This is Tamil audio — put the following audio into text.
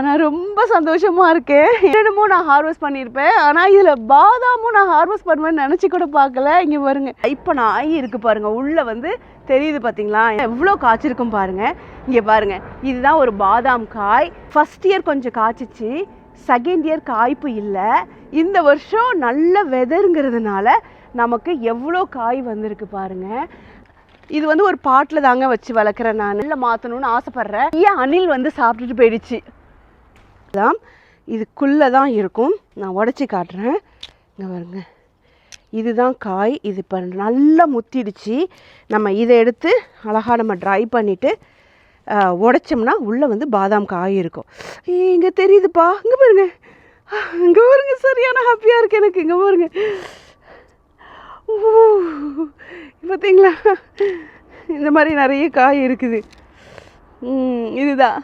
நான் ரொம்ப சந்தோஷமாக இருக்கேன். என்னென்னமோ நான் ஹார்வெஸ்ட் பண்ணியிருப்பேன், ஆனால் இதில் பாதாமும் நான் ஹார்வெஸ்ட் பண்ணுவேன்னு நினச்சி கூட பார்க்கல. இங்கே பாருங்கள், இப்போ நான் ஆகி இருக்குது பாருங்கள், உள்ளே வந்து தெரியுது பார்த்தீங்களா எவ்வளோ காய்ச்சிருக்கும் பாருங்கள். இங்கே பாருங்கள், இதுதான் ஒரு பாதாம் காய். ஃபஸ்ட் இயர் கொஞ்சம் காய்ச்சிச்சு, செகண்ட் இயர் காய்ப்பு இல்லை. இந்த வருஷம் நல்ல வெதருங்கிறதுனால நமக்கு எவ்வளோ காய் வந்திருக்கு பாருங்கள். இது வந்து ஒரு பாட்டில் தாங்க வச்சு வளர்க்குறேன். நான் நல்லா மாற்றணும்னு ஆசைப்பட்றேன். ஏன் அணில் வந்து சாப்பிட்டுட்டு போயிடுச்சு. தான் இதுக்குள்ளே தான் இருக்கும். நான் உடச்சி காட்டுறேன். இங்கே பாருங்க, இதுதான் காய். இது இப்போ நல்லா முத்திடுச்சு. நம்ம இதை எடுத்து அழகாக நம்ம ட்ரை பண்ணிவிட்டு உடைச்சோம்னா உள்ளே வந்து பாதாம் காய் இருக்கும். இங்கே தெரியுதுப்பா, இங்கே பாருங்க, இங்கே பாருங்க, சரியான ஹாப்பியாக இருக்குது எனக்கு. இங்கே பாருங்க, பார்த்தீங்களா, இந்த மாதிரி நிறைய காய் இருக்குது. இதுதான்